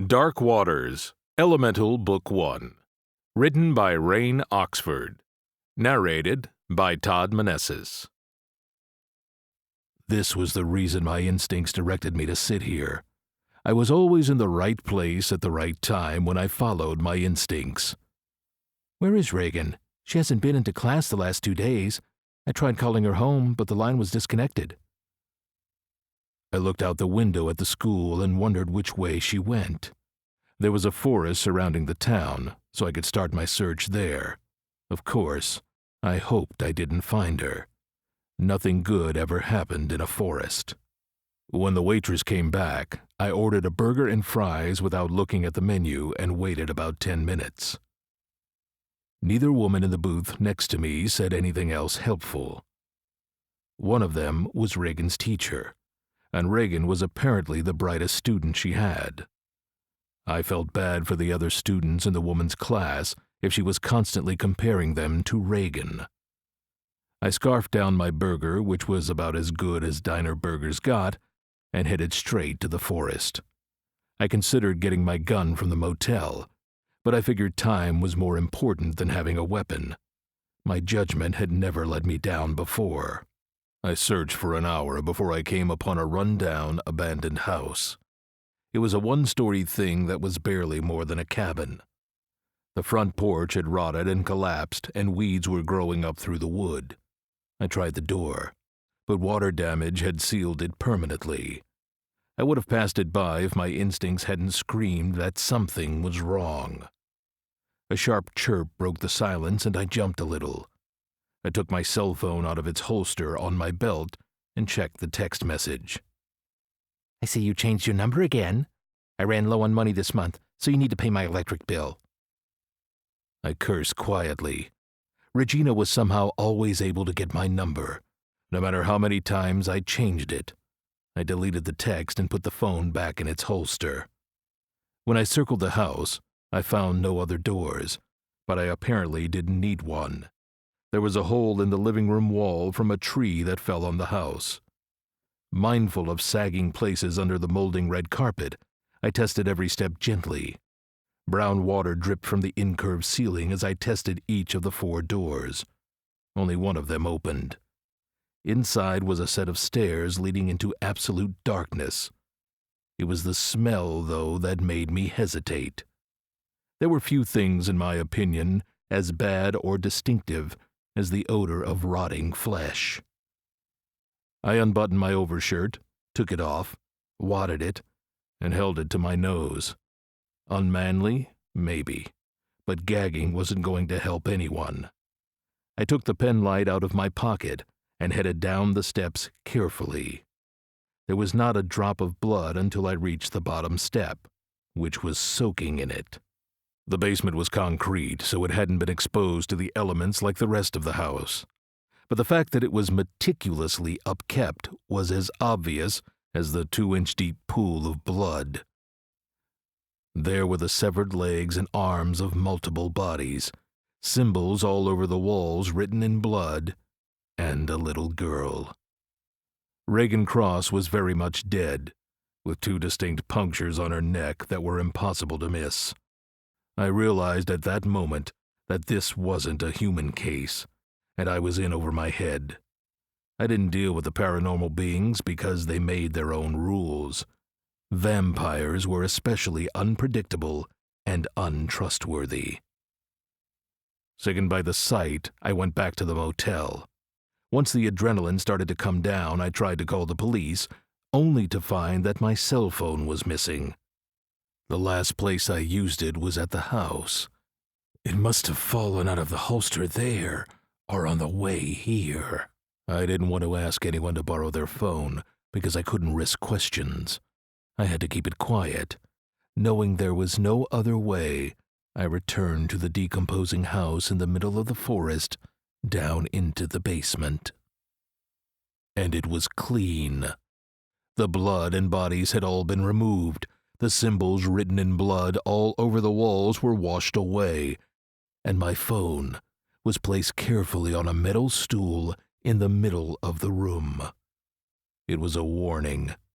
Dark Waters, Elemental Book 1. Written by Rain Oxford. Narrated by Todd Manessis. This was the reason my instincts directed me to sit here. I was always in the right place at the right time when I followed my instincts. "Where is Reagan? She hasn't been into class the last 2 days. I tried calling her home, but the line was disconnected." I looked out the window at the school and wondered which way she went. There was a forest surrounding the town, so I could start my search there. Of course, I hoped I didn't find her. Nothing good ever happened in a forest. When the waitress came back, I ordered a burger and fries without looking at the menu and waited about 10 minutes. Neither woman in the booth next to me said anything else helpful. One of them was Reagan's teacher, and Reagan was apparently the brightest student she had. I felt bad for the other students in the woman's class if she was constantly comparing them to Reagan. I scarfed down my burger, which was about as good as diner burgers got, and headed straight to the forest. I considered getting my gun from the motel, but I figured time was more important than having a weapon. My judgment had never let me down before. I searched for an hour before I came upon a run-down, abandoned house. It was a one-story thing that was barely more than a cabin. The front porch had rotted and collapsed, and weeds were growing up through the wood. I tried the door, but water damage had sealed it permanently. I would have passed it by if my instincts hadn't screamed that something was wrong. A sharp chirp broke the silence, and I jumped a little. I took my cell phone out of its holster on my belt and checked the text message. "I see you changed your number again. I ran low on money this month, so you need to pay my electric bill." I cursed quietly. Regina was somehow always able to get my number, no matter how many times I changed it. I deleted the text and put the phone back in its holster. When I circled the house, I found no other doors, but I apparently didn't need one. There was a hole in the living room wall from a tree that fell on the house. Mindful of sagging places under the molding red carpet, I tested every step gently. Brown water dripped from the incurved ceiling as I tested each of the 4 doors. Only one of them opened. Inside was a set of stairs leading into absolute darkness. It was the smell, though, that made me hesitate. There were few things, in my opinion, as bad or distinctive as the odor of rotting flesh. I unbuttoned my overshirt, took it off, wadded it, and held it to my nose. Unmanly? Maybe, but gagging wasn't going to help anyone. I took the pen light out of my pocket and headed down the steps carefully. There was not a drop of blood until I reached the bottom step, which was soaking in it. The basement was concrete, so it hadn't been exposed to the elements like the rest of the house. But the fact that it was meticulously upkept was as obvious as the 2-inch-deep pool of blood. There were the severed legs and arms of multiple bodies, symbols all over the walls written in blood, and a little girl. Reagan Cross was very much dead, with 2 distinct punctures on her neck that were impossible to miss. I realized at that moment that this wasn't a human case, and I was in over my head. I didn't deal with the paranormal beings because they made their own rules. Vampires were especially unpredictable and untrustworthy. Sickened by the sight, I went back to the motel. Once the adrenaline started to come down, I tried to call the police, only to find that my cell phone was missing. The last place I used it was at the house. It must have fallen out of the holster there, or on the way here. I didn't want to ask anyone to borrow their phone, because I couldn't risk questions. I had to keep it quiet. Knowing there was no other way, I returned to the decomposing house in the middle of the forest, down into the basement. And it was clean. The blood and bodies had all been removed. The symbols written in blood all over the walls were washed away, and my phone was placed carefully on a metal stool in the middle of the room. It was a warning,